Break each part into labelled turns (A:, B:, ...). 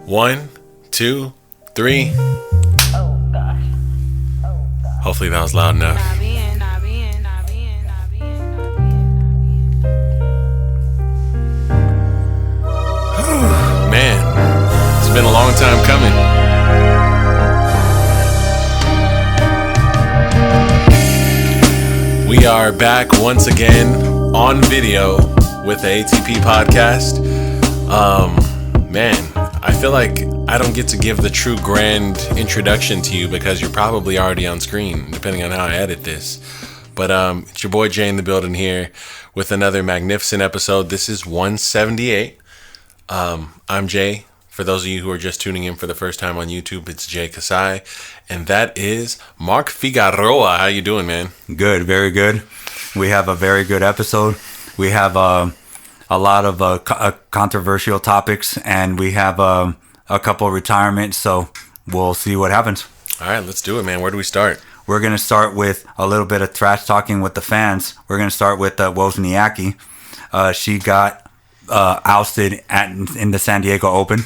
A: 1, 2, 3.
B: Oh gosh.
A: Hopefully that was loud enough. Man, it's been a long time coming. We are back once again on video with the ATP podcast. Man, I feel like I don't get to give the true grand introduction to you because you're probably already on screen, depending on how I edit this. But it's your boy Jay in the building here with another magnificent episode. This is 178. I'm Jay. For those of you who are just tuning in for the first time on YouTube, it's Jay Kasai, and that is Mark Figueroa. How you doing, man?
C: Good, very good. We have a very good episode. We have a lot of controversial topics, and we have a couple of retirements, so we'll see what happens.
A: All right, let's do it, man. Where do we start?
C: We're going to start with a little bit of trash talking with the fans. We're going to start with Wozniacki. She got ousted in the San Diego Open.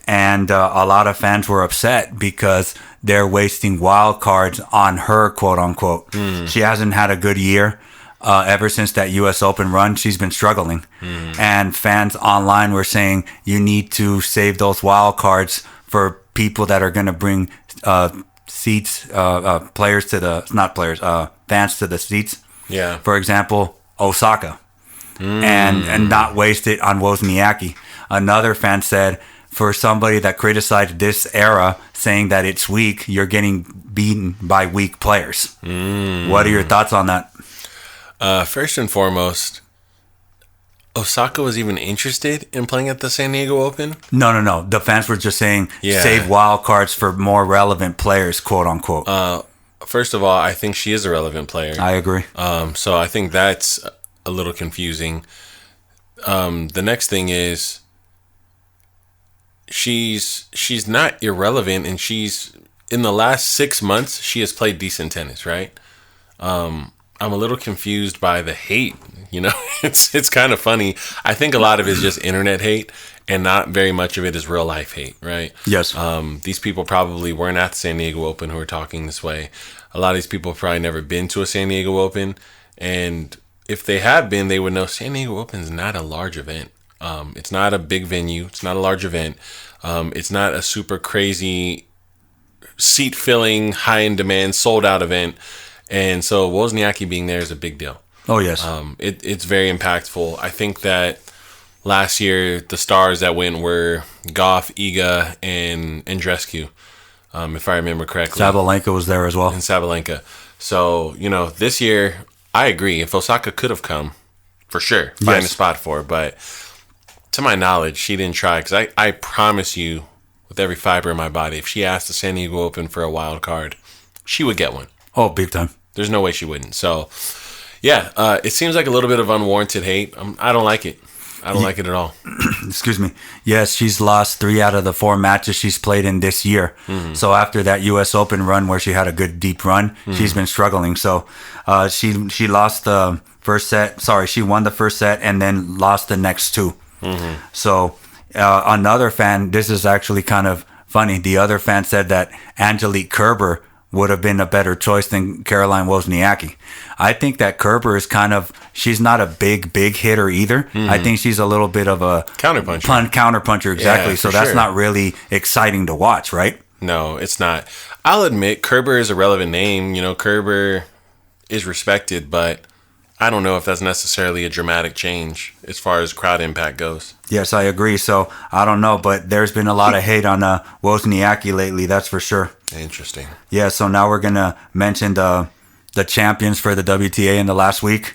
C: And a lot of fans were upset because they're wasting wild cards on her, quote unquote. She hasn't had a good year. Ever since that U.S. Open run, she's been struggling. And fans online were saying you need to save those wild cards for people that are going to bring fans to the seats.
A: Yeah.
C: For example, Osaka. And not waste it on Wozniacki. Another fan said, for somebody that criticized this era, saying that it's weak, you're getting beaten by weak players. What are your thoughts on that?
A: First and foremost, Osaka was even interested in playing at the San Diego Open?
C: No. The fans were just saying, save wild cards for more relevant players, quote unquote.
A: First of all, I think she is a relevant player.
C: I agree.
A: So I think that's a little confusing. The next thing is she's not irrelevant, and she's in the last 6 months she has played decent tennis, right? I'm a little confused by the hate. You know, it's kind of funny. I think a lot of it is just internet hate, and not very much of it is real life hate, right?
C: Yes.
A: These people probably weren't at the San Diego Open who are talking this way. A lot of these people have probably never been to a San Diego Open, and if they have been, they would know San Diego Open is not a large event. It's not a big venue. It's not a large event. It's not a super crazy seat-filling, high-in-demand, sold-out event. And so Wozniacki being there is a big deal.
C: Oh, yes.
A: It's very impactful. I think that last year, the stars that went were Goff, Iga, and Andreescu, if I remember correctly.
C: Sabalenka was there as well.
A: And Sabalenka. So, this year, I agree. If Osaka could have come, for sure, find a spot for her. But to my knowledge, she didn't try. Because I promise you, with every fiber in my body, if she asked the San Diego Open for a wild card, she would get one.
C: Oh, big time.
A: There's no way she wouldn't. So, yeah, it seems like a little bit of unwarranted hate. I don't like it. I don't like it at all.
C: Excuse me. Yes, she's lost 3 out of the 4 matches she's played in this year. So after that U.S. Open run where she had a good deep run, she's been struggling. So she lost the first set. Sorry, she won the first set and then lost the next 2. So another fan, this is actually kind of funny. The other fan said that Angelique Kerber would have been a better choice than Caroline Wozniacki. I think that Kerber is she's not a big hitter either. I think she's a little bit of a counterpuncher, exactly.
A: Yeah,
C: so that's not really exciting to watch, right?
A: No, it's not. I'll admit Kerber is a relevant name. Kerber is respected, but I don't know if that's necessarily a dramatic change as far as crowd impact goes.
C: Yes, I agree. So I don't know, but there's been a lot of hate on Wozniacki lately, that's for sure.
A: Interesting.
C: Yeah, so now we're going to mention the champions for the WTA in the last week.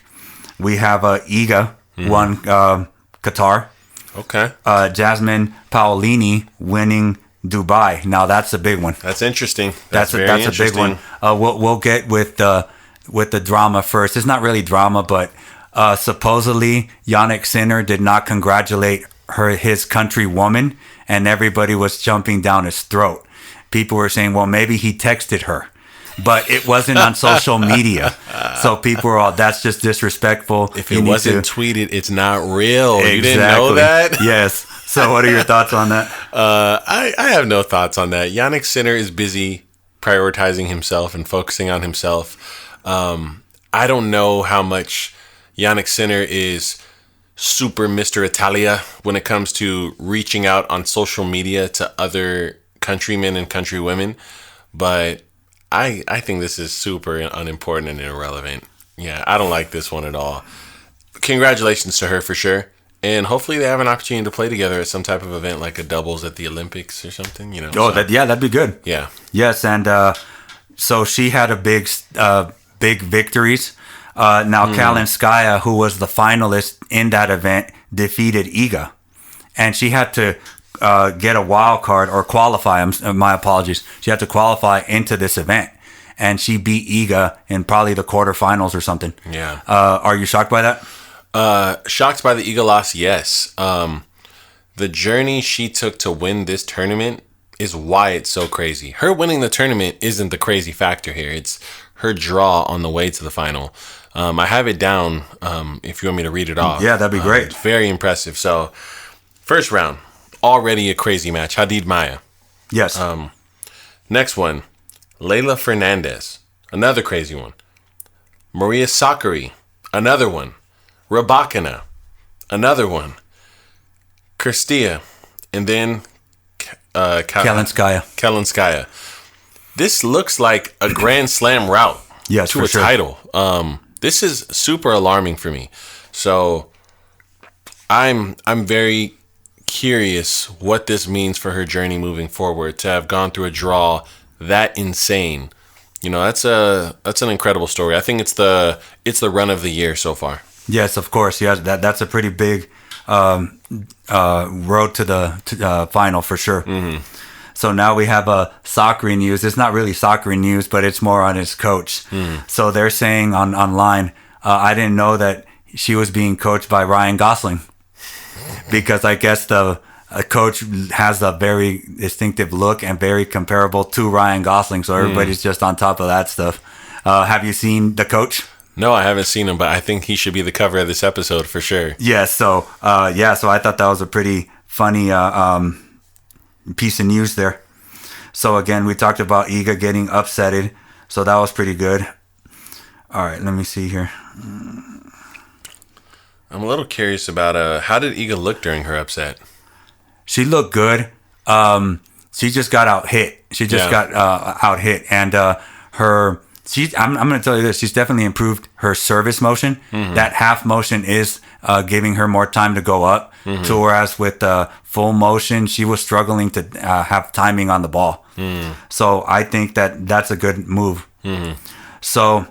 C: We have Iga won Qatar.
A: Okay.
C: Jasmine Paolini winning Dubai. Now that's a big one.
A: That's interesting.
C: That's a big one. We'll get with the drama first. It's not really drama, but supposedly Yannick Sinner did not congratulate his countrywoman, and everybody was jumping down his throat. People were saying, well, maybe he texted her. but it wasn't on social media. So people were all, that's just disrespectful.
A: If it wasn't tweeted, it's not real.
C: Exactly.
A: You didn't know that?
C: Yes. So what are your thoughts on that?
A: I have no thoughts on that. Yannick Sinner is busy prioritizing himself and focusing on himself. I don't know how much Yannick Sinner is super Mr. Italia when it comes to reaching out on social media to other countrymen and countrywomen, but I think this is super unimportant and irrelevant. Yeah, I don't like this one at all. Congratulations to her for sure. And hopefully they have an opportunity to play together at some type of event like a doubles at the Olympics or something, you know.
C: Oh, so, that'd be good.
A: Yeah.
C: Yes, and so she had a big victories. Now Kalinskaya, who was the finalist in that event, defeated Iga. And she had to get a wild card or qualify. My apologies. She had to qualify into this event. And she beat Iga in probably the quarterfinals or something.
A: Yeah.
C: Are you shocked by that?
A: Shocked by the Iga loss, yes. The journey she took to win this tournament is why it's so crazy. Her winning the tournament isn't the crazy factor here. It's her draw on the way to the final. I have it down if you want me to read it off.
C: Yeah, that'd be great.
A: It's very impressive. So, first round, already a crazy match. Hadid Maya.
C: Yes.
A: Next one, Leylah Fernandez. Another crazy one. Maria Sakkari. Another one. Rybakina. Another one. Kirstia. And then
C: Kalinskaya.
A: This looks like a Grand Slam route to a title. This is super alarming for me. So I'm very curious what this means for her journey moving forward to have gone through a draw that insane. You know, that's an incredible story. I think it's the run of the year so far.
C: Yes, of course. Yes, that's a pretty big road to the final for sure. Mm-hmm. So now we have a soccer news. It's not really soccer news, but it's more on his coach. Mm. So they're saying online, I didn't know that she was being coached by Ryan Gosling, because I guess the coach has a very distinctive look and very comparable to Ryan Gosling. So everybody's just on top of that stuff. Have you seen the coach?
A: No, I haven't seen him, but I think he should be the cover of this episode for sure.
C: Yes. So so I thought that was a pretty funny piece of news there. So again, we talked about Iga getting upsetted, so that was pretty good. All right, let me see here.
A: I'm a little curious about how did Iga look during her upset?
C: She looked good. She just got out hit. Got out hit, and I'm going to tell you this. She's definitely improved her service motion. Mm-hmm. That half motion is giving her more time to go up. Mm-hmm. To whereas with full motion, she was struggling to have timing on the ball. Mm. So I think that's a good move. Mm-hmm. So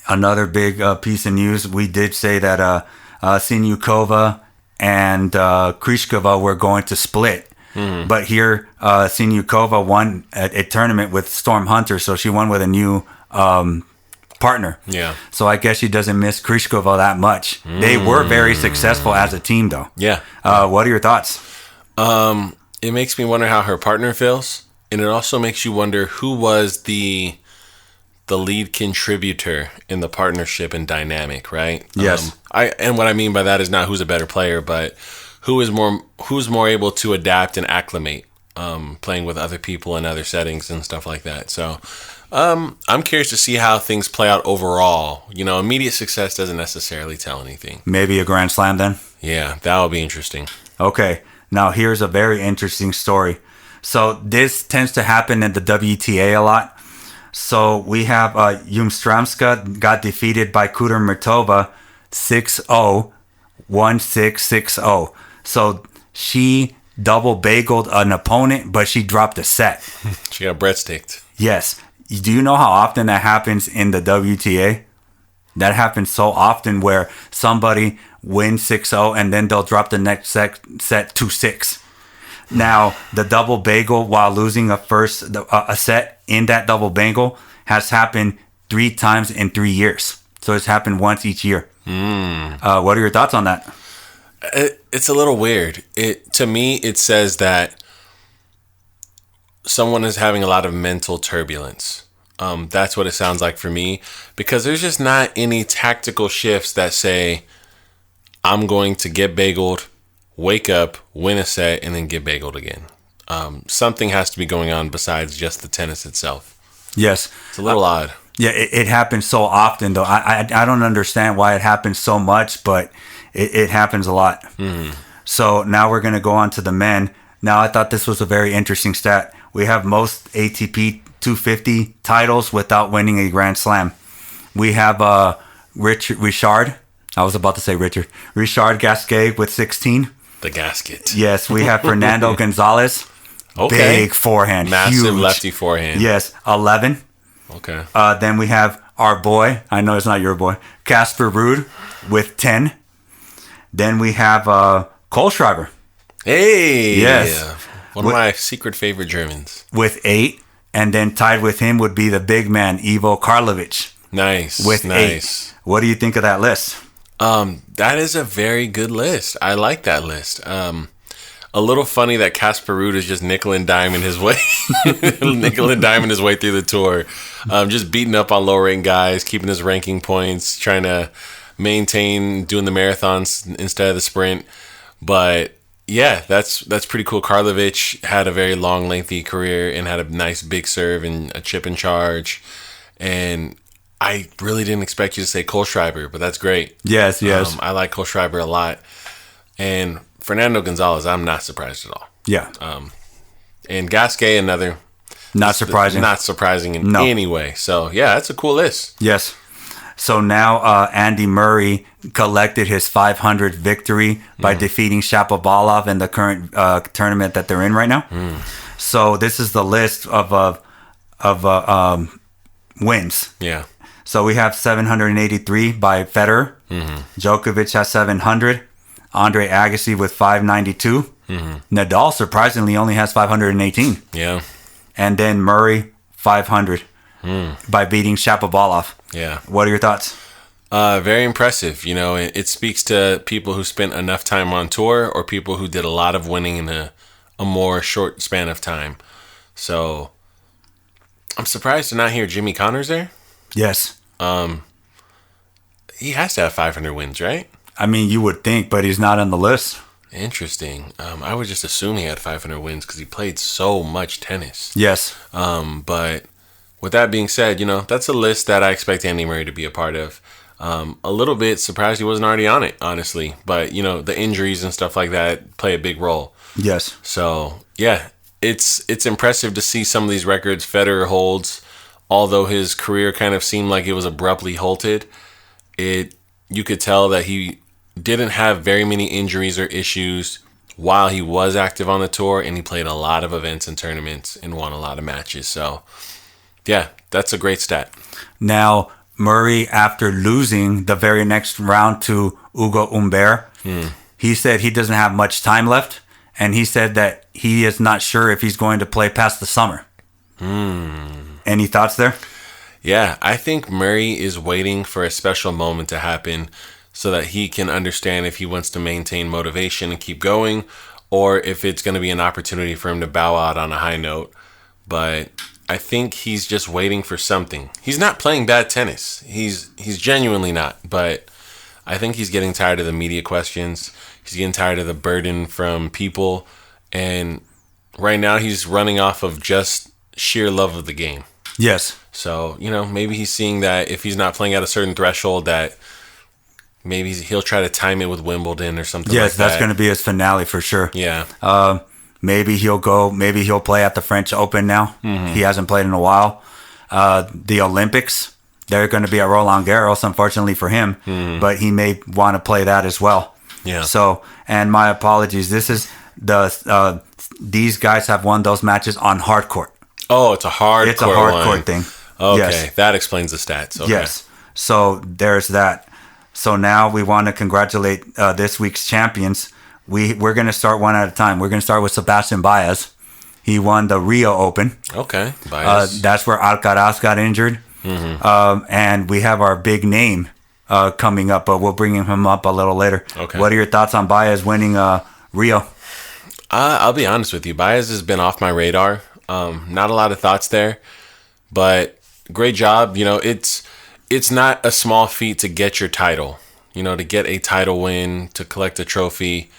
C: another big piece of news, we did say that Sinyukova and Krishkova were going to split. Mm-hmm. But here, Sinyukova won a tournament with Storm Hunter, so she won with a new partner. Yeah. So I guess she doesn't miss Krishkova that much. They were very successful as a team, though. Yeah. What are your thoughts?
A: It makes me wonder how her partner feels, and it also makes you wonder who was the lead contributor in the partnership and dynamic, right?
C: Yes.
A: And what I mean by that is not who's a better player, but who's more able to adapt and acclimate, playing with other people in other settings and stuff like that. So I'm curious to see how things play out overall. You know, immediate success doesn't necessarily tell anything.
C: Maybe a Grand Slam then?
A: Yeah, that would be interesting.
C: Okay, now here's a very interesting story. So this tends to happen in the WTA a lot. So we have Yumstramska got defeated by Kudermetova 6-0, 1-6, 6-0. So she double bageled an opponent, but she dropped a set.
A: She got breadsticked.
C: Yes. Do you know how often that happens in the WTA? That happens so often where somebody wins 6-0 and then they'll drop the next set 2-6. Now, the double bagel while losing a set in that double bagel has happened 3 times in 3 years. So it's happened once each year. What are your thoughts on that?
A: It's a little weird. To me, it says that someone is having a lot of mental turbulence. That's what it sounds like for me, because there's just not any tactical shifts that say, I'm going to get bageled, wake up, win a set, and then get bageled again. Something has to be going on besides just the tennis itself.
C: Yes.
A: It's a little odd.
C: Yeah, it happens so often, though. I don't understand why it happens so much, but it happens a lot. So now we're going to go on to the men. Now, I thought this was a very interesting stat. We have most ATP 250 titles without winning a Grand Slam. We have Richard. I was about to say Richard. Richard Gasquet with 16.
A: The gasket.
C: Yes, we have Fernando Gonzalez.
A: Okay.
C: Big forehand.
A: Massive
C: huge.
A: lefty forehand.
C: Yes, 11.
A: Okay.
C: Then we have our boy. I know it's not your boy. Casper Ruud with 10. Then we have Kohlschreiber.
A: Hey.
C: Yes.
A: One of my secret favorite Germans.
C: With 8. And then tied with him would be the big man, Ivo Karlovic.
A: Nice.
C: With 8. What do you think of that list?
A: That is a very good list. I like that list. A little funny that Casper Ruud is just nickel and diming his way, through the tour, just beating up on low ranked guys, keeping his ranking points, trying to maintain doing the marathons instead of the sprint. But yeah, that's pretty cool. Karlovic had a very long, lengthy career and had a nice big serve and a chip and charge. And I really didn't expect you to say Kohlschreiber, but that's great.
C: Yes.
A: I like Kohlschreiber a lot. And Fernando Gonzalez, I'm not surprised at all.
C: Yeah.
A: And Gasquet, another.
C: Not surprising.
A: Not surprising in any way. So, yeah, that's a cool list.
C: Yes. So now Andy Murray collected his 500th victory by defeating Shapovalov in the current tournament that they're in right now. So this is the list of wins.
A: Yeah.
C: So we have 783 by Federer. Djokovic has 700. Andre Agassi with 592. Nadal surprisingly only has 518.
A: Yeah.
C: And then Murray 500 by beating Shapovalov.
A: Yeah.
C: What are your thoughts?
A: Very impressive. You know, it speaks to people who spent enough time on tour or people who did a lot of winning in a more short span of time. So I'm surprised to not hear Jimmy Connors there.
C: Yes.
A: He has to have 500 wins, right?
C: I mean, you would think, but he's not on the list.
A: Interesting. I would just assume he had 500 wins because he played so much tennis.
C: Yes.
A: But with that being said, you know, that's a list that I expect Andy Murray to be a part of. A little bit surprised he wasn't already on it, honestly. But, you know, the injuries and stuff like that play a big role.
C: Yes.
A: So, yeah, it's impressive to see some of these records Federer holds. Although his career kind of seemed like it was abruptly halted, you could tell that he didn't have very many injuries or issues while he was active on the tour, and he played a lot of events and tournaments and won a lot of matches. So, yeah, that's a great stat.
C: Now, Murray, after losing the very next round to Ugo Humbert, he said he doesn't have much time left, and he said that he is not sure if he's going to play past the summer. Any thoughts there?
A: Yeah, I think Murray is waiting for a special moment to happen so that he can understand if he wants to maintain motivation and keep going, or if it's going to be an opportunity for him to bow out on a high note. But I think he's just waiting for something. He's not playing bad tennis. He's genuinely not. But I think he's getting tired of the media questions. He's getting tired of the burden from people. And right now he's running off of just sheer love of the game.
C: Yes.
A: So, you know, maybe he's seeing that if he's not playing at a certain threshold, that maybe he'll try to time it with Wimbledon or something like that.
C: Yes, that's going to be his finale for sure.
A: Yeah.
C: Maybe he'll play at the French Open now. He hasn't played in a while. The Olympics, they're going to be at Roland Garros, unfortunately for him, but he may want to play that as well.
A: Yeah.
C: So, and my apologies. This is these guys have won those matches on hard court.
A: Oh, it's a hard
C: court thing.
A: Okay,
C: yes.
A: That explains the stats. Okay.
C: Yes. So there's that. So now we want to congratulate this week's champions. We're going to start one at a time. We're going to start with Sebastian Baez. He won the Rio Open.
A: Okay, Baez.
C: That's where Alcaraz got injured. And we have our big name coming up, but we'll bring him up a little later.
A: Okay.
C: What are your thoughts on Baez winning Rio?
A: I'll be honest with you. Baez has been off my radar. Not a lot of thoughts there, but great job. You know, it's not a small feat to get your title. You know, to get a title win, to collect a trophy.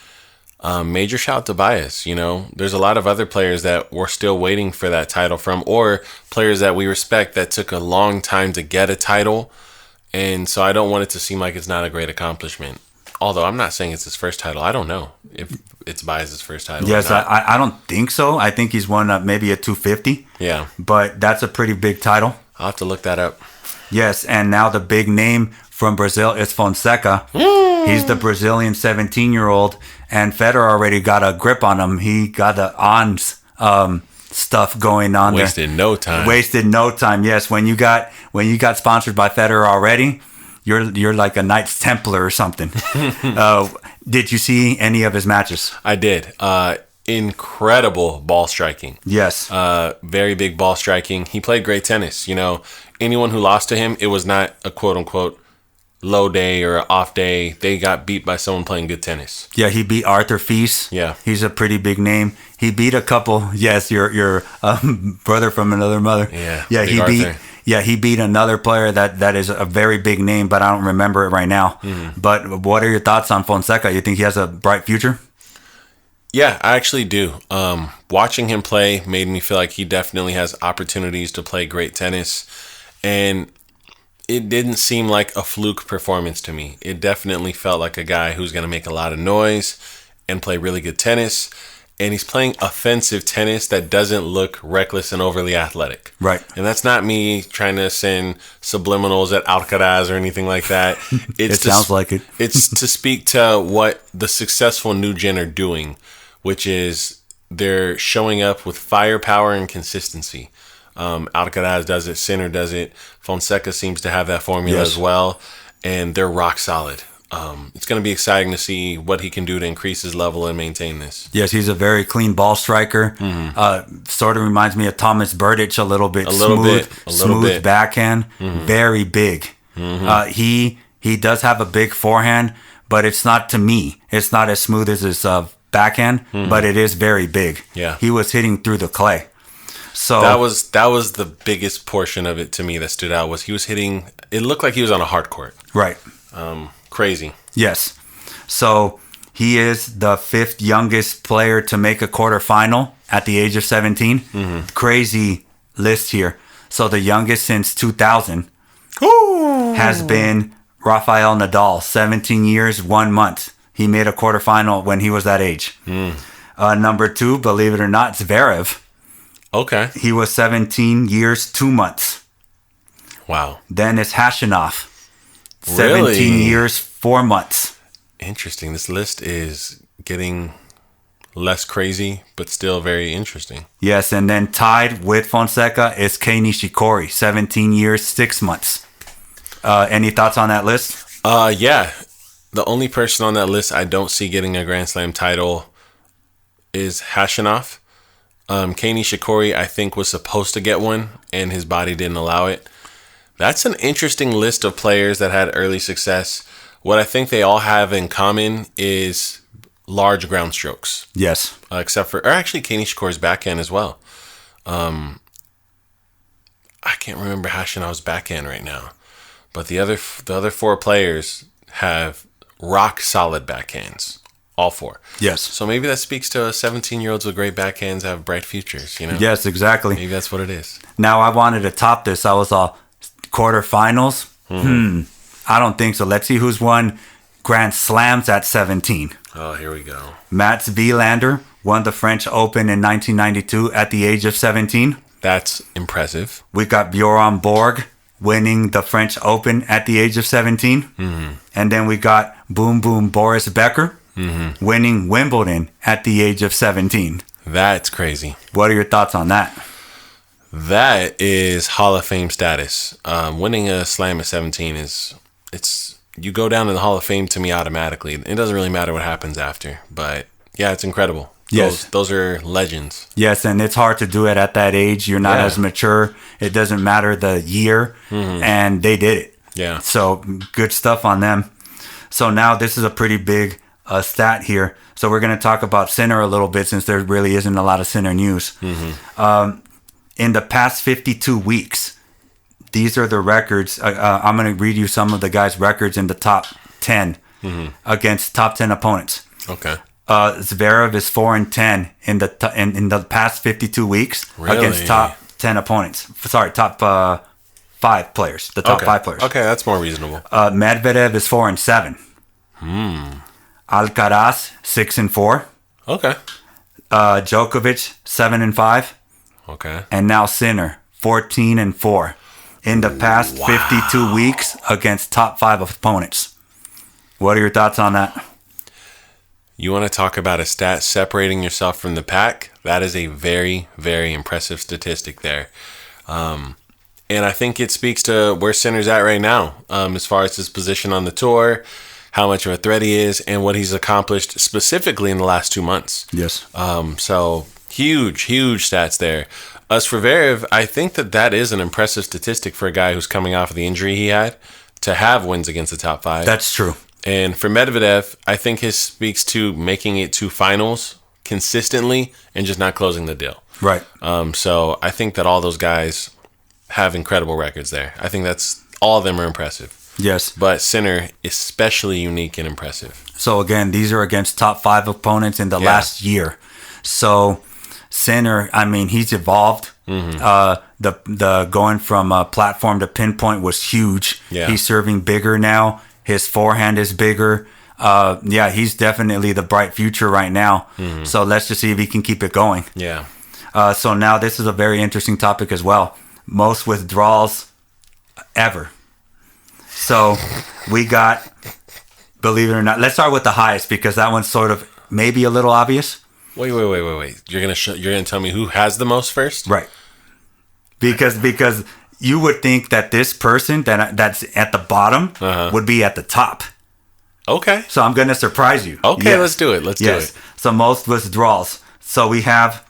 A: major shout to Baez. You know, there's a lot of other players that we're still waiting for that title from, or players that we respect that took a long time to get a title. And so I don't want it to seem like it's not a great accomplishment. Although I'm not saying it's his first title. I don't know if it's Baez's first title.
C: Yes, I don't think so. I think he's won maybe a 250.
A: Yeah.
C: But that's a pretty big title.
A: I'll have to look that up.
C: Yes, and now the big name from Brazil is Fonseca. He's the Brazilian 17-year-old, and Federer already got a grip on him. He got the ons stuff going on there.
A: Wasted no time.
C: Yes, when you got sponsored by Federer already, you're like a Knights Templar or something. Did you see any of his matches?
A: I did. Incredible ball striking.
C: Yes.
A: Very big ball striking. He played great tennis. You know, anyone who lost to him, it was not a quote unquote low day or off day. They got beat by someone playing good tennis.
C: Yeah, he beat Arthur Fils.
A: Yeah.
C: He's a pretty big name. He beat a couple. Yes, your brother from another mother.
A: Yeah.
C: Yeah, he beat another player that is a very big name, but I don't remember it right now. But what are your thoughts on Fonseca? You think he has a bright future?
A: Yeah, I actually do. Watching him play made me feel like he definitely has opportunities to play great tennis. And it didn't seem like a fluke performance to me. It definitely felt like a guy who's going to make a lot of noise and play really good tennis. And he's playing offensive tennis that doesn't look reckless and overly athletic.
C: Right.
A: And that's not me trying to send subliminals at Alcaraz or anything like that.
C: It sounds like it.
A: It's to speak to what the successful new gen are doing, which is they're showing up with firepower and consistency. Alcaraz does it. Sinner does it. Fonseca seems to have that formula as well. And they're rock solid. It's going to be exciting to see what he can do to increase his level and maintain this.
C: Yes, he's a very clean ball striker. Sort of reminds me of Thomas Berdych a little bit. Smooth backhand. Very big. He does have a big forehand, but it's not, to me, it's not as smooth as his backhand, but it is very big.
A: Yeah.
C: He was hitting through the clay. So
A: that was the biggest portion of it to me that stood out, was he was hitting, it looked like he was on a hard court.
C: Right.
A: Crazy.
C: Yes. So he is the 5th youngest player to make a quarterfinal at the age of 17. Crazy list here. So the youngest since 2000 has been Rafael Nadal, 17 years, 1 month. He made a quarterfinal when he was that age. Number 2, believe it or not, Zverev.
A: Okay.
C: He was 17 years, 2 months.
A: Wow.
C: Then it's Hashanov. 17 years, 4 months.
A: Interesting. This list is getting less crazy, but still very interesting.
C: Yes, and then tied with Fonseca is Kei Nishikori, 17 years, 6 months. Any thoughts on that list?
A: Yeah. The only person on that list I don't see getting a Grand Slam title is Hashanov. Kei Nishikori, I think, was supposed to get one, and his body didn't allow it. That's an interesting list of players that had early success. What I think they all have in common is large ground strokes.
C: Yes.
A: Except for, or actually Kei Nishikori's backhand as well. I can't remember Hashanov's backhand right now. But the other 4 players have rock solid backhands. All 4.
C: Yes.
A: So maybe that speaks to 17-year-olds with great backhands have bright futures, you know?
C: Yes, exactly.
A: Maybe that's what it is.
C: Now, I wanted to top this. I was all quarterfinals. I don't think so. Let's see who's won Grand Slams at 17.
A: Oh, here we go.
C: Mats Wilander won the French Open in 1992 at the age of 17.
A: That's impressive.
C: We got Bjorn Borg winning the French Open at the age of 17. And then we got Boom Boom Boris Becker winning Wimbledon at the age of 17.
A: That's crazy.
C: What are your thoughts on that?
A: That is Hall of Fame status. Winning a slam at 17 you go down in the Hall of Fame to me automatically. It doesn't really matter what happens after, but yeah, it's incredible.
C: Yes.
A: Those are legends.
C: Yes, and it's hard to do it at that age. You're not as mature. It doesn't matter the year, and they did it.
A: Yeah.
C: So good stuff on them. So now this is a pretty big stat here. So we're going to talk about Sinner a little bit, since there really isn't a lot of Sinner news. In the past 52 weeks, these are the records. I'm going to read you some of the guys' records in the top 10 against top 10 opponents.
A: Okay.
C: Zverev is 4-10 in the past 52 weeks against top 10 opponents. Sorry, top 5 players. The top 5 players.
A: Okay, that's more reasonable.
C: Medvedev is 4-7. Alcaraz 6-4.
A: Okay.
C: Djokovic 7-5.
A: Okay.
C: And now Sinner 14-4 in the past 52 weeks against top 5 opponents. What are your thoughts on that?
A: You want to talk about a stat separating yourself from the pack? That is a very, very impressive statistic there. And I think it speaks to where Sinner's at right now, as far as his position on the tour, how much of a threat he is, and what he's accomplished specifically in the last 2 months.
C: Yes.
A: So huge stats there. As for Zverev, I think that is an impressive statistic for a guy who's coming off of the injury he had to have wins against the top 5.
C: That's true.
A: And for Medvedev, I think his speaks to making it to finals consistently and just not closing the deal.
C: Right.
A: So I think that all those guys have incredible records there. I think that's all of them are impressive.
C: Yes.
A: But Sinner, especially unique and impressive.
C: So again, these are against top 5 opponents in the last year. So Sinner, I mean, he's evolved. The going from platform to pinpoint was huge.
A: Yeah.
C: He's serving bigger now. His forehand is bigger. He's definitely the bright future right now. So let's just see if he can keep it going.
A: Yeah.
C: So now this is a very interesting topic as well. Most withdrawals ever. So we got, believe it or not, let's start with the highest because that one's sort of maybe a little obvious.
A: Wait. You're gonna tell me who has the most first?
C: Right. Because you would think that this person that's at the bottom would be at the top.
A: Okay.
C: So I'm going to surprise you.
A: Okay, let's do it. Let's do it.
C: So most withdrawals. So we have,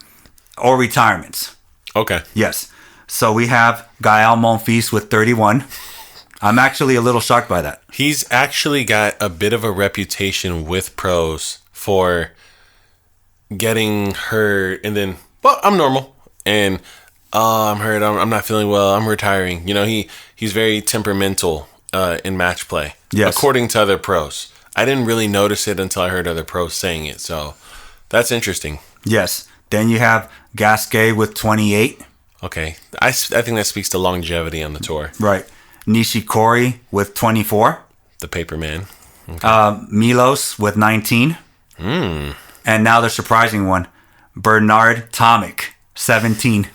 C: or retirements.
A: Okay.
C: Yes. So we have Gael Monfils with 31. I'm actually a little shocked by that.
A: He's actually got a bit of a reputation with pros for getting hurt and then, well, I'm normal. And I'm hurt. I'm not feeling well. I'm retiring. You know, he's very temperamental in match play.
C: Yes.
A: According to other pros. I didn't really notice it until I heard other pros saying it. So that's interesting.
C: Yes. Then you have Gasquet with 28.
A: Okay. I think that speaks to longevity on the tour.
C: Right. Nishikori with 24.
A: The paper man. Okay.
C: Milos with 19. And now the surprising one, Bernard Tomic, 17.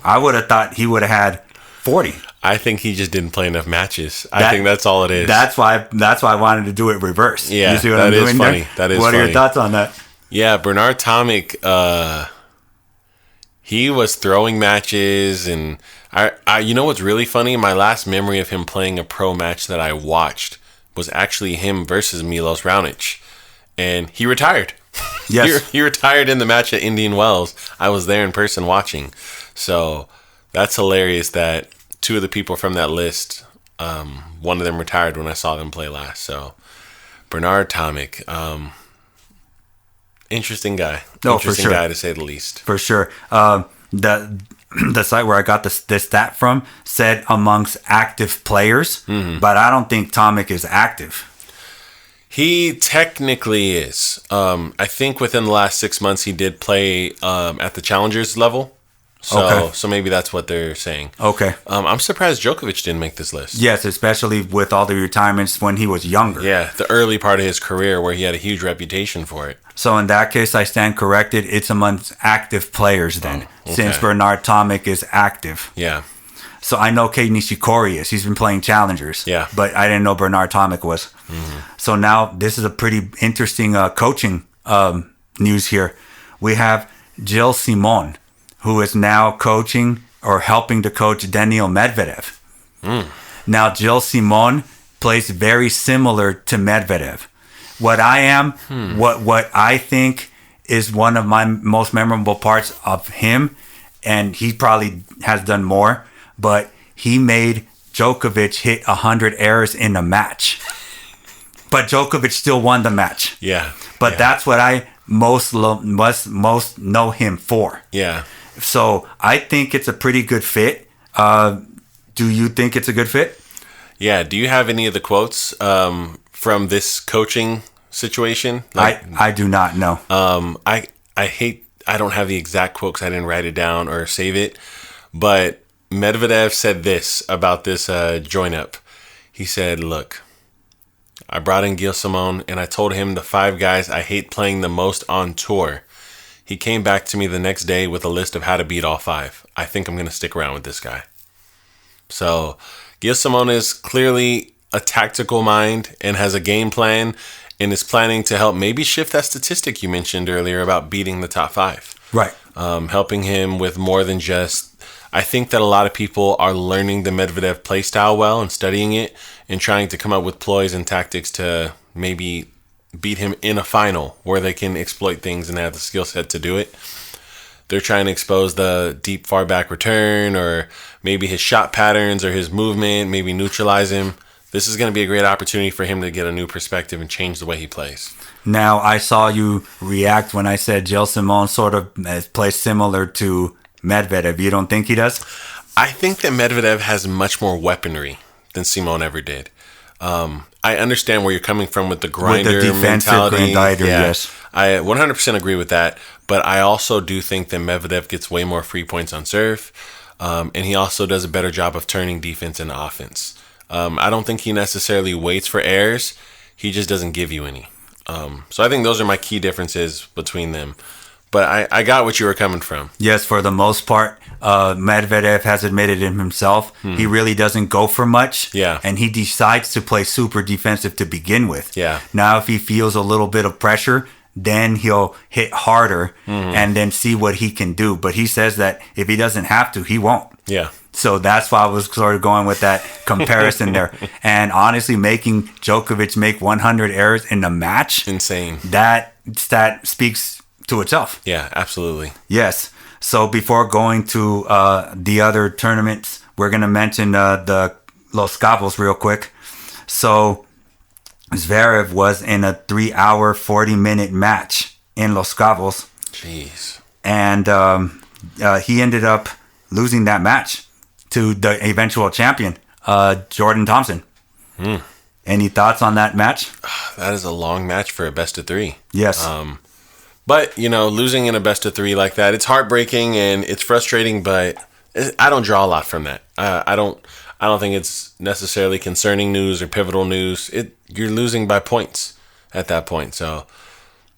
C: I would have thought he would have had 40.
A: I think he just didn't play enough matches. I think that's all it is.
C: That's why I wanted to do it reverse.
A: Yeah,
C: you see what I'm doing
A: funny.
C: There?
A: That is
C: what
A: funny.
C: What are your thoughts on that?
A: Yeah, Bernard Tomic, he was throwing matches, and I you know what's really funny? My last memory of him playing a pro match that I watched was actually him versus Milos Raonic, and he retired.
C: Yes.
A: he retired in the match at Indian Wells. I was there in person watching. So that's hilarious that two of the people from that list, one of them retired when I saw them play last. So Bernard Tomic, interesting guy. Interesting guy to say the least.
C: For sure. The site where I got this stat from said amongst active players, but I don't think Tomic is active.
A: He technically is. I think within the last 6 months he did play at the Challengers level. So maybe that's what they're saying.
C: Okay.
A: I'm surprised Djokovic didn't make this list.
C: Yes, especially with all the retirements when he was younger.
A: Yeah, the early part of his career where he had a huge reputation for it.
C: So in that case, I stand corrected. It's amongst active players then, since Bernard Tomic is active.
A: Yeah.
C: So I know Kei Nishikori is. He's been playing Challengers.
A: Yeah.
C: But I didn't know Bernard Tomic was. So now this is a pretty interesting coaching news here. We have Gilles Simon, who is now coaching or helping to coach Daniil Medvedev. Now, Gilles Simon plays very similar to Medvedev. What I think is one of my most memorable parts of him, and he probably has done more, but he made Djokovic hit 100 errors in a match. But Djokovic still won the match.
A: Yeah.
C: But that's what I most know him for.
A: Yeah.
C: So I think it's a pretty good fit. Do you think it's a good fit?
A: Yeah. Do you have any of the quotes from this coaching situation?
C: I do not know.
A: I don't have the exact quote because I didn't write it down or save it, but Medvedev said this about this join up. He said, "Look, I brought in Gil Simon and I told him the 5 guys I hate playing the most on tour. He came back to me the next day with a list of how to beat all 5. I think I'm going to stick around with this guy." So Gil Simon is clearly a tactical mind and has a game plan and is planning to help maybe shift that statistic you mentioned earlier about beating the top 5.
C: Right.
A: Helping him with more than just... I think that a lot of people are learning the Medvedev play style well and studying it and trying to come up with ploys and tactics to maybe beat him in a final where they can exploit things and have the skill set to do it. They're trying to expose the deep far back return or maybe his shot patterns or his movement, maybe neutralize him. This is going to be a great opportunity for him to get a new perspective and change the way he plays.
C: Now, I saw you react when I said Gil Simon sort of plays similar to Medvedev. You don't think he does?
A: I think that Medvedev has much more weaponry than Simon ever did. I understand where you're coming from with the grinder
C: with the defensive
A: mentality.
C: grinder, yes.
A: I 100% agree with that, but I also do think that Medvedev gets way more free points on serve, and he also does a better job of turning defense into offense. I don't think he necessarily waits for errors. He just doesn't give you any. So I think those are my key differences between them. But I got what you were coming from.
C: Yes, for the most part, Medvedev has admitted it himself. He really doesn't go for much.
A: Yeah.
C: And he decides to play super defensive to begin with.
A: Yeah.
C: Now, if he feels a little bit of pressure, then he'll hit harder and then see what he can do. But he says that if he doesn't have to, he won't.
A: Yeah.
C: So that's why I was sort of going with that comparison there. And honestly, making Djokovic make 100 errors in a match,
A: Insane.
C: that stat speaks to itself.
A: Yeah, absolutely.
C: Yes. So before going to the other tournaments, we're going to mention the Los Cabos real quick. So Zverev was in a 3-hour, 40-minute match in Los Cabos.
A: Jeez.
C: And he ended up losing that match to the eventual champion, Jordan Thompson. Any thoughts on that match?
A: That is a long match for a best of 3.
C: Yes.
A: But, losing in a best of 3 like that, it's heartbreaking and it's frustrating, but I don't draw a lot from that. I don't think it's necessarily concerning news or pivotal news. You're losing by points at that point. So,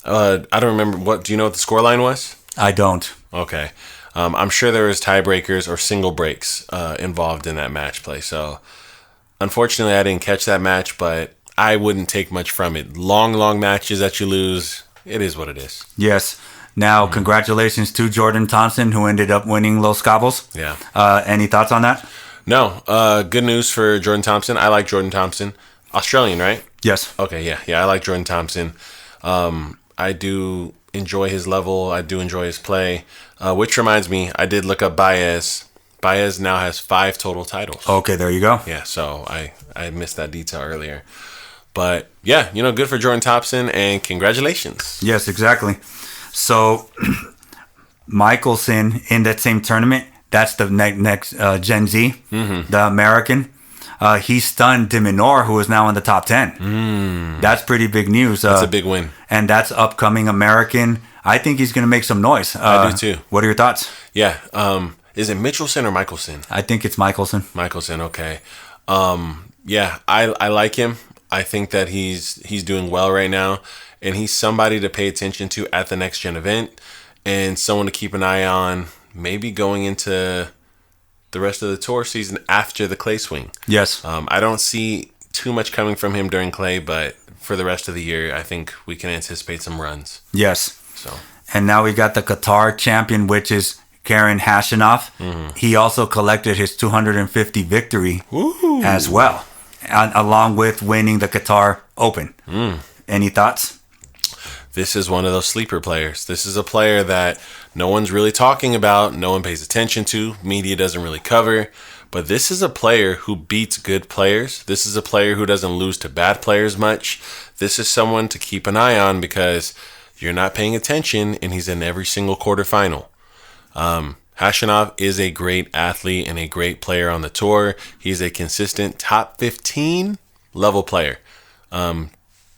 A: I don't remember do you know what the scoreline was?
C: I don't.
A: Okay. I'm sure there was tiebreakers or single breaks involved in that match play. So, unfortunately, I didn't catch that match, but I wouldn't take much from it. Long matches that you lose, it is what it is.
C: Yes. Now, congratulations to Jordan Thompson, who ended up winning Los Cabos.
A: Yeah.
C: Any thoughts on that?
A: No. Good news for Jordan Thompson. I like Jordan Thompson. Australian, right?
C: Yes.
A: Okay, yeah. I like Jordan Thompson. I do enjoy his level. I do enjoy his play. Which reminds me, I did look up Baez. Baez now has 5 total titles.
C: Okay, there you go.
A: Yeah, so I missed that detail earlier. But yeah, good for Jordan Thompson and congratulations.
C: Yes, exactly. So Michelson in that same tournament, that's the next Gen Z, the American. He stunned de Minaur, who is now in the top 10. That's pretty big news.
A: That's a big win.
C: And that's upcoming American. I think he's going to make some noise.
A: I do too.
C: What are your thoughts?
A: Yeah. Is it Mitchelson or Michelson?
C: I think it's Michelson.
A: Michelson, okay. Yeah, I like him. I think that he's doing well right now, and he's somebody to pay attention to at the next gen event, and someone to keep an eye on, maybe going into the rest of the tour season after the clay swing.
C: Yes.
A: I don't see too much coming from him during clay, but for the rest of the year, I think we can anticipate some runs.
C: Yes.
A: So.
C: And now we got the Qatar champion, which is Karen Khachanov. He also collected his 250 victory as well, along with winning the Qatar Open. Any thoughts?
A: This is one of those sleeper players. This is a player that no one's really talking about, no one pays attention to, media doesn't really cover, but this is a player who beats good players. This is a player who doesn't lose to bad players much. This is someone to keep an eye on because you're not paying attention and he's in every single quarterfinal. Khachanov is a great athlete and a great player on the tour. He's a consistent top 15 level player.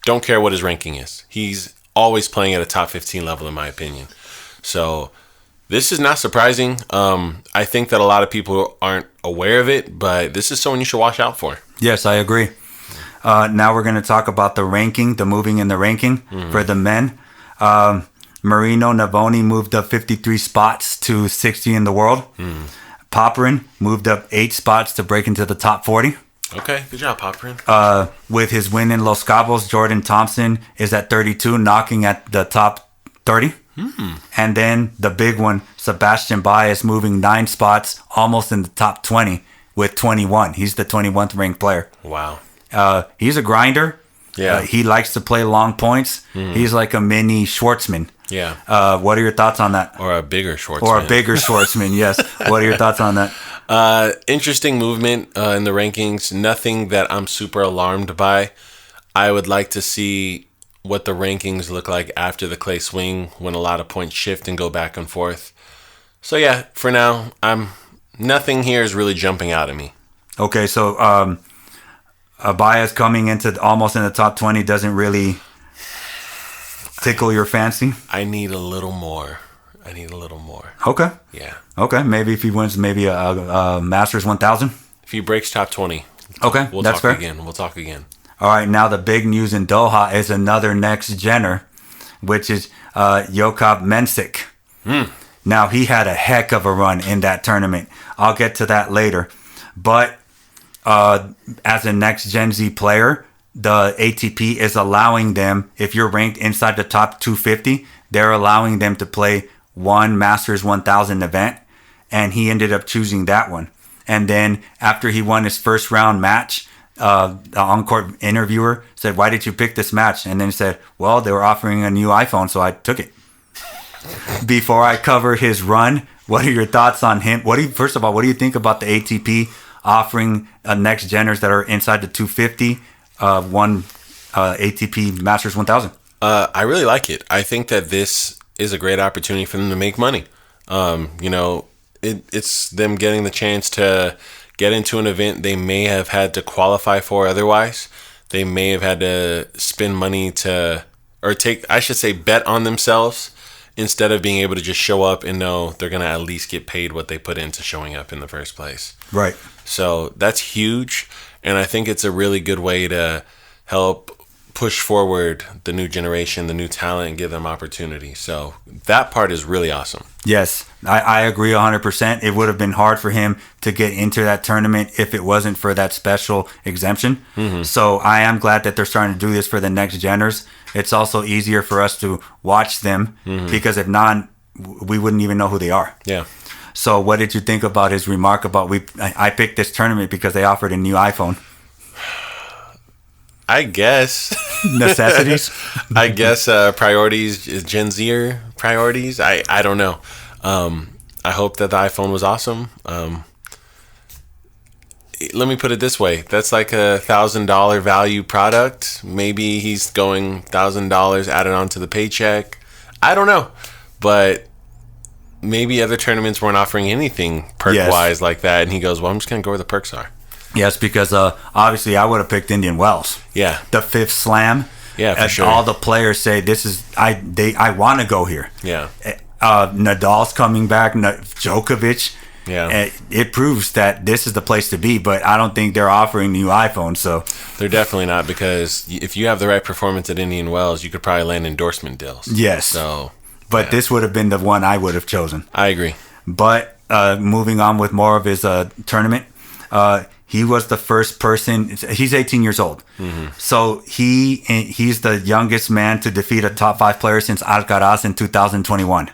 A: Don't care what his ranking is. He's always playing at a top 15 level, in my opinion. So this is not surprising. I think that a lot of people aren't aware of it, but this is someone you should watch out for.
C: Yes, I agree. Now we're going to talk about the ranking, the moving in the ranking for the men. Marino Navoni moved up 53 spots to 60 in the world. Popperin moved up 8 spots to break into the top 40.
A: Okay, good job, Popperin.
C: With his win in Los Cabos, Jordan Thompson is at 32, knocking at the top 30. And then the big one, Sebastian Baez, moving 9 spots, almost in the top 20 with 21. He's the 21th ranked player.
A: Wow.
C: He's a grinder.
A: Yeah.
C: He likes to play long points. He's like a mini Schwartzman.
A: Yeah.
C: What are your thoughts on that?
A: Or a bigger Schwartzman.
C: Or a bigger Schwartzman, yes. What are your thoughts on that?
A: Interesting movement in the rankings. Nothing that I'm super alarmed by. I would like to see what the rankings look like after the clay swing when a lot of points shift and go back and forth. So yeah, for now, nothing here is really jumping out at me.
C: Okay, so Baez coming into almost in the top 20 doesn't really tickle your fancy?
A: I need a little more.
C: Okay.
A: Yeah.
C: Okay, maybe if he wins maybe a Masters 1000.
A: If he breaks top 20.
C: Okay,
A: We'll
C: that's
A: talk
C: fair.
A: again. We'll talk again.
C: All right, now the big news in Doha is another next genner, which is Jokob Mensik. Now, he had a heck of a run in that tournament. I'll get to that later. But as a next Gen Z player, the ATP is allowing them, if you're ranked inside the top 250, they're allowing them to play one Masters 1000 event. And he ended up choosing that one. And then after he won his first round match, the on-court interviewer said, "Why did you pick this match?" And then he said, "Well, they were offering a new iPhone, so I took it." Before I cover his run, what are your thoughts on him? First of all, what do you think about the ATP offering next geners that are inside the 250 one ATP Masters 1000?
A: I really like it. I think that this is a great opportunity for them to make money. It's them getting the chance to get into an event they may have had to qualify for otherwise. They may have had to spend money bet on themselves instead of being able to just show up and know they're going to at least get paid what they put into showing up in the first place.
C: Right.
A: So that's huge. And I think it's a really good way to help push forward the new generation, the new talent, and give them opportunity. So that part is really awesome.
C: Yes, I agree 100%. It would have been hard for him to get into that tournament if it wasn't for that special exemption. So I am glad that they're starting to do this for the next geners. It's also easier for us to watch them because if not, we wouldn't even know who they are.
A: Yeah.
C: So what did you think about his remark about I picked this tournament because they offered a new iPhone?
A: I guess.
C: Necessities?
A: I guess priorities is Gen Zer priorities. I don't know. I hope that the iPhone was awesome. Let me put it this way. That's like a $1,000 value product. Maybe he's going $1,000 added onto the paycheck. I don't know. But maybe other tournaments weren't offering anything perk-wise like that. And he goes, well, I'm just going to go where the perks are.
C: Yes, because obviously I would have picked Indian Wells.
A: Yeah.
C: The fifth slam.
A: Yeah, for sure.
C: All the players say I want to go here.
A: Yeah.
C: Nadal's coming back. Djokovic.
A: Yeah.
C: It proves that this is the place to be, but I don't think they're offering new iPhones. So
A: they're definitely not, because if you have the right performance at Indian Wells, you could probably land endorsement deals.
C: Yes.
A: So,
C: but this would have been the one I would have chosen.
A: I agree.
C: But moving on with more of his tournament, he was the first person. He's 18 years old, so he's the youngest man to defeat a top 5 player since Alcaraz in 2021.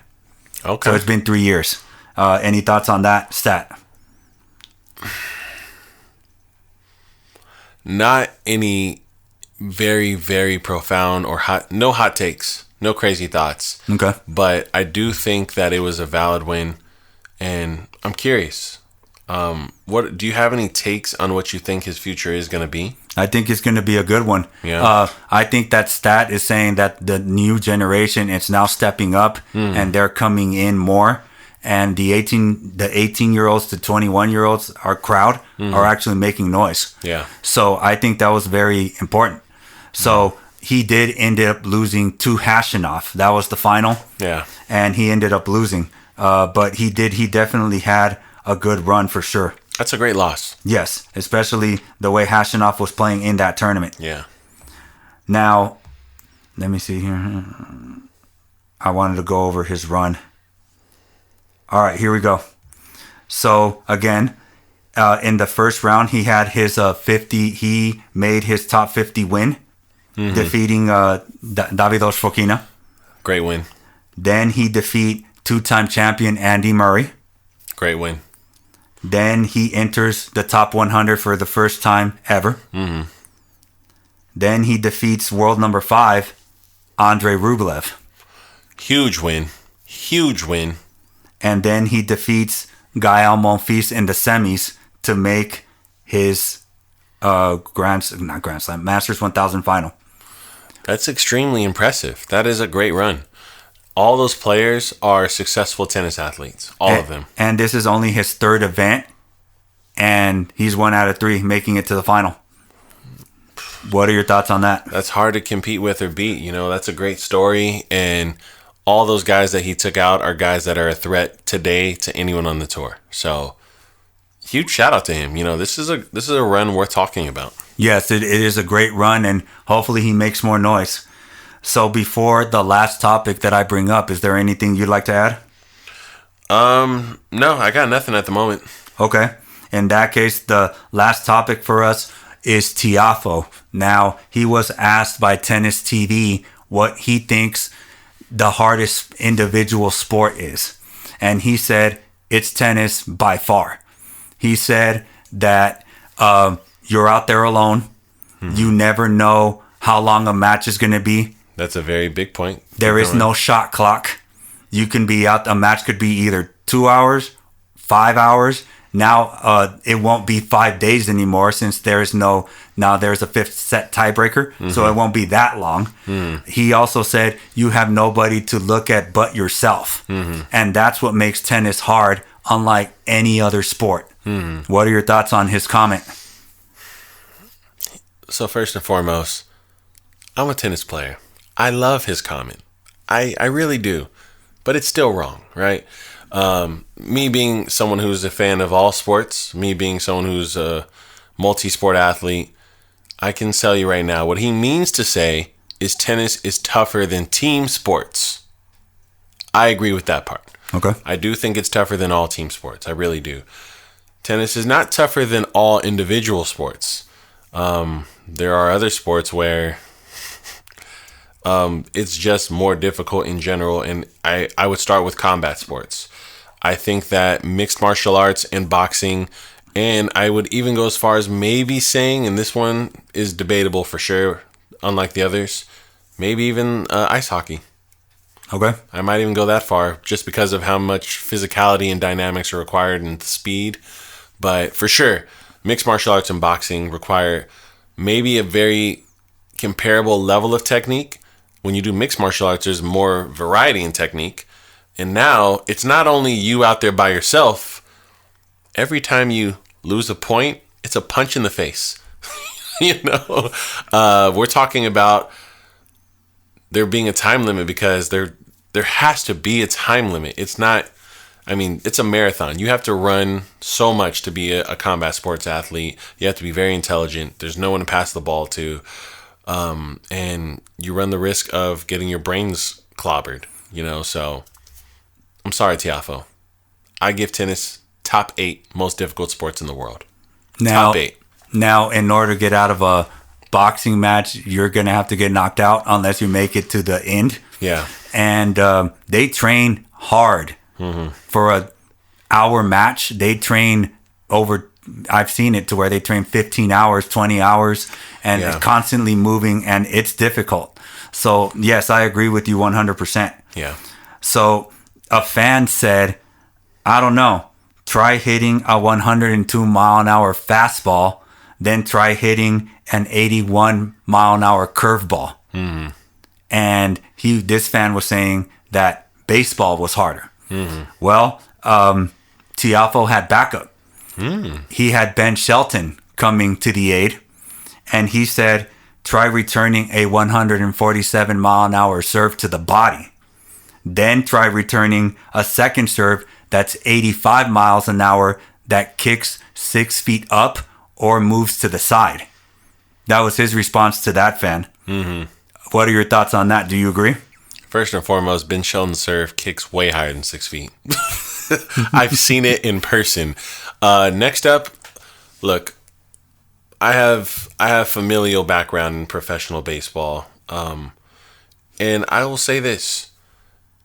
A: Okay.
C: So it's been 3 years. Any thoughts on that stat?
A: Not any very, very profound or no hot takes, no crazy thoughts.
C: Okay.
A: But I do think that it was a valid win, and I'm curious. What do you have any takes on what you think his future is going to be?
C: I think it's going to be a good one.
A: Yeah.
C: I think that stat is saying that the new generation is now stepping up and they're coming in more. And the 18-year-olds to 21-year-olds, our crowd, are actually making noise.
A: Yeah.
C: So I think that was very important. So he did end up losing to Hashinoff. That was the final.
A: Yeah.
C: And he ended up losing. But he definitely had a good run for sure.
A: That's a great loss.
C: Yes, especially the way Hashinoff was playing in that tournament.
A: Yeah.
C: Now, let me see here. I wanted to go over his run. All right, here we go. So, again, in the first round, he had his 50. He made his top 50 win, defeating Davidos Fokina.
A: Great win.
C: Then he defeat two-time champion Andy Murray.
A: Great win.
C: Then he enters the top 100 for the first time ever.
A: Mm-hmm.
C: Then he defeats world number 5, Andrei Rublev.
A: Huge win. Huge win.
C: And then he defeats Gael Monfils in the semis to make his Masters 1000 final.
A: That's extremely impressive. That is a great run. All those players are successful tennis athletes. All of them.
C: And this is only his third event. And he's 1 out of 3 making it to the final. What are your thoughts on that?
A: That's hard to compete with or beat. You know, that's a great story. And all those guys that he took out are guys that are a threat today to anyone on the tour. So, huge shout out to him. You know, this is a run worth talking about.
C: Yes, it is a great run, and hopefully he makes more noise. So before the last topic that I bring up, is there anything you'd like to add?
A: No, I got nothing at the moment.
C: Okay. In that case, the last topic for us is Tiafoe. Now, he was asked by Tennis TV what he thinks the hardest individual sport is. And he said, it's tennis by far. He said that you're out there alone. Mm-hmm. You never know how long a match is going to be.
A: That's a very big point.
C: There is no shot clock. You can be out. A match could be either 2 hours, 5 hours. Now it won't be 5 days anymore since there's a fifth set tiebreaker. Mm-hmm. So it won't be that long. Mm. He also said you have nobody to look at but yourself. Mm-hmm. And that's what makes tennis hard, unlike any other sport. Mm-hmm. What are your thoughts on his comment?
A: So first and foremost, I'm a tennis player. I love his comment. I really do. But it's still wrong, right? Me being someone who's a fan of all sports, me being someone who's a multi-sport athlete, I can tell you right now, what he means to say is tennis is tougher than team sports. I agree with that part.
C: Okay.
A: I do think it's tougher than all team sports. I really do. Tennis is not tougher than all individual sports. There are other sports where it's just more difficult in general, and I would start with combat sports. I think that mixed martial arts and boxing, and I would even go as far as maybe saying, and this one is debatable for sure, unlike the others, maybe even ice hockey.
C: Okay.
A: I might even go that far just because of how much physicality and dynamics are required and speed. But for sure, mixed martial arts and boxing require maybe a very comparable level of technique. When you do mixed martial arts, there's more variety in technique. And now it's not only you out there by yourself. Every time you lose a point, it's a punch in the face. We're talking about there being a time limit because there has to be a time limit. It's not, it's a marathon. You have to run so much to be a combat sports athlete. You have to be very intelligent. There's no one to pass the ball to. And you run the risk of getting your brains clobbered, so I'm sorry, Tiafoe. I give tennis top 8 most difficult sports in the world. Top 8.
C: Now, in order to get out of a boxing match, you're going to have to get knocked out unless you make it to the end.
A: Yeah.
C: And they train hard. Mm-hmm. For an hour match. They train I've seen it to where they train 15 hours, 20 hours, and it's constantly moving, and it's difficult. So, yes, I agree with you 100%.
A: Yeah.
C: So, a fan said, I don't know, try hitting a 102 mile an hour fastball, then try hitting an 81 mile an hour curveball. Mm-hmm. And this fan was saying that baseball was harder. Mm-hmm. Well, Tiafoe had backup. Mm. He had Ben Shelton coming to the aid, and he said try returning a 147 mile an hour serve to the body. Then try returning a second serve that's 85 miles an hour that kicks 6 feet up or moves to the side. That was his response to that fan. Mm-hmm. What are your thoughts on that? Do you agree?
A: First and foremost, Ben Shelton's serve kicks way higher than 6 feet. I've seen it in person. Next up, look, I have familial background in professional baseball, and I will say this: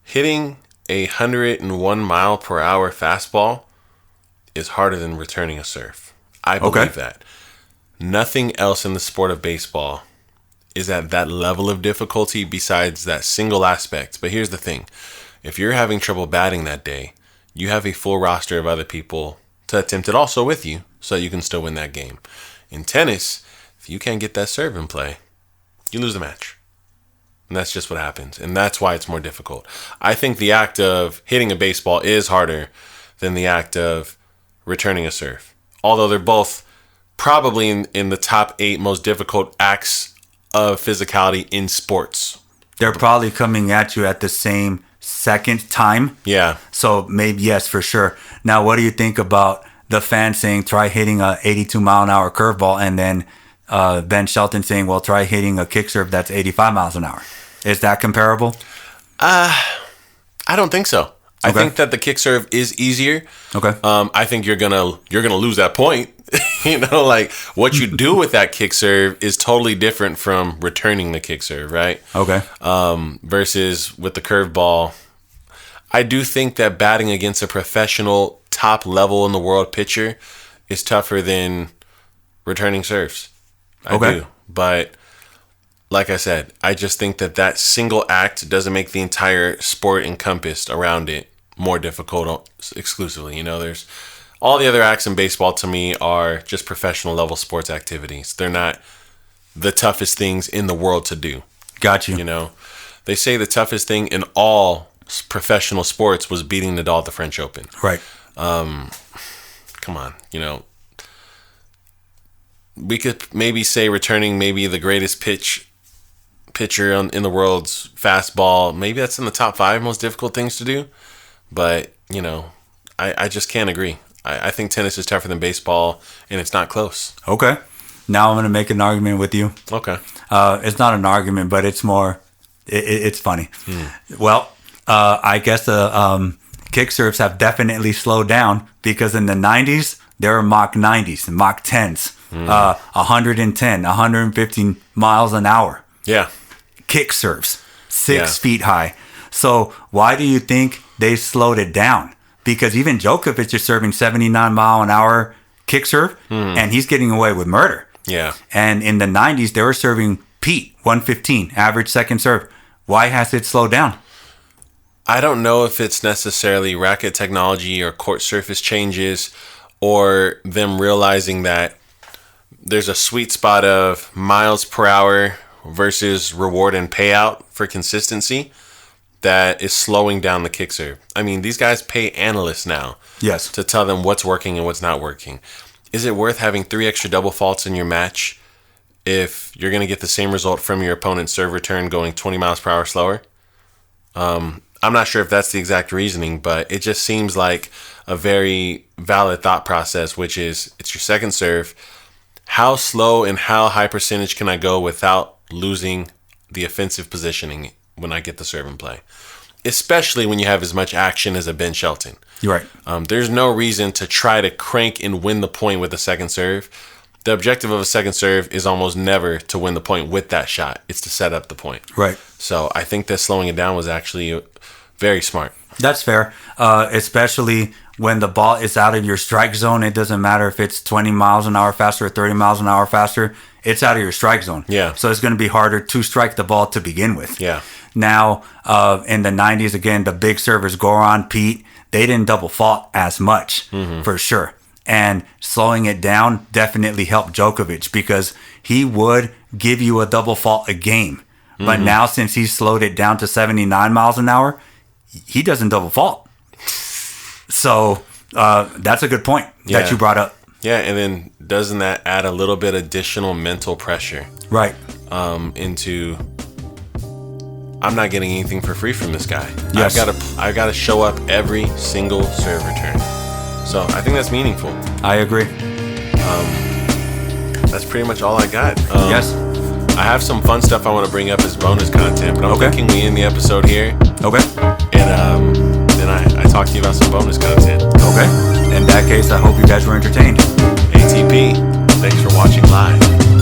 A: hitting 101 mile per hour fastball is harder than returning a serve. I believe that. Nothing else in the sport of baseball is at that level of difficulty besides that single aspect. But here's the thing: if you're having trouble batting that day, you have a full roster of other people to attempt it also with you, so you can still win that game. In tennis, if you can't get that serve in play, you lose the match. And that's just what happens. And that's why it's more difficult. I think the act of hitting a baseball is harder than the act of returning a serve. Although they're both probably in the top 8 most difficult acts of physicality in sports.
C: They're probably coming at you at the same second time.
A: Yeah.
C: So maybe, yes, for sure. Now, what do you think about the fan saying try hitting a 82 mile an hour curveball, and then Ben Shelton saying, well, try hitting a kick serve that's 85 miles an hour? Is that comparable?
A: I don't think so. I think that the kick serve is easier.
C: Okay.
A: I think you're gonna lose that point. You know, like what you do with that kick serve is totally different from returning the kick serve, right?
C: Okay.
A: Versus with the curveball, I do think that batting against a professional top level in the world pitcher is tougher than returning serves. I do. But like I said, I just think that single act doesn't make the entire sport encompassed around it more difficult exclusively. You know, there's all the other acts in baseball to me are just professional level sports activities. They're not the toughest things in the world to do.
C: Got you.
A: You know, they say the toughest thing in all professional sports was beating Nadal at the French Open.
C: Right.
A: Come on, you know, we could maybe say returning maybe the greatest pitcher in the world's fastball. Maybe that's in the top 5 most difficult things to do. But, you know, I just can't agree. I think tennis is tougher than baseball, and it's not close.
C: Okay. Now I'm going to make an argument with you.
A: Okay.
C: It's not an argument, but it's more, it's funny. Well, I guess the kick serves have definitely slowed down, because in the 90s, there were Mach 90s and Mach 10s, 110, 115 miles an hour.
A: Yeah.
C: Kick serves, 6 feet high. So why do you think they slowed it down? Because even Djokovic is serving 79 mile an hour kick serve, and he's getting away with murder.
A: Yeah.
C: And in the 90s, they were serving Pete, 115, average second serve. Why has it slowed down?
A: I don't know if it's necessarily racket technology or court surface changes, or them realizing that there's a sweet spot of miles per hour versus reward and payout for consistency that is slowing down the kick serve. I mean, these guys pay analysts now to tell them what's working and what's not working. Is it worth having 3 extra double faults in your match if you're going to get the same result from your opponent's serve return going 20 miles per hour slower? I'm not sure if that's the exact reasoning, but it just seems like a very valid thought process, which is it's your second serve. How slow and how high percentage can I go without losing the offensive positioning when I get the serve in play? Especially when you have as much action as a Ben Shelton.
C: You're right.
A: There's no reason to try to crank and win the point with a second serve. The objective of a second serve is almost never to win the point with that shot. It's to set up the point.
C: Right.
A: So I think that slowing it down was actually very smart.
C: That's fair. Especially when the ball is out of your strike zone. It doesn't matter if it's 20 miles an hour faster or 30 miles an hour faster. It's out of your strike zone.
A: Yeah.
C: So it's going to be harder to strike the ball to begin with.
A: Yeah.
C: Now, in the 90s, again, the big servers, Goran, Pete, they didn't double fault as much, for sure. And slowing it down definitely helped Djokovic, because he would give you a double fault a game. But now, since he's slowed it down to 79 miles an hour, he doesn't double fault. So that's a good point that you brought up.
A: Yeah, and then doesn't that add a little bit additional mental pressure?
C: Right.
A: into I'm not getting anything for free from this guy.
C: Yes.
A: I've gotta show up every single server turn. So I think that's meaningful.
C: I agree.
A: That's pretty much all I got.
C: Yes.
A: I have some fun stuff I want to bring up as bonus content, but I'm
C: Okay.
A: thinking we end the episode here,
C: Okay.
A: and then I talk to you about some bonus content.
C: Okay. In that case, I hope you guys were entertained.
A: ATP, thanks for watching live.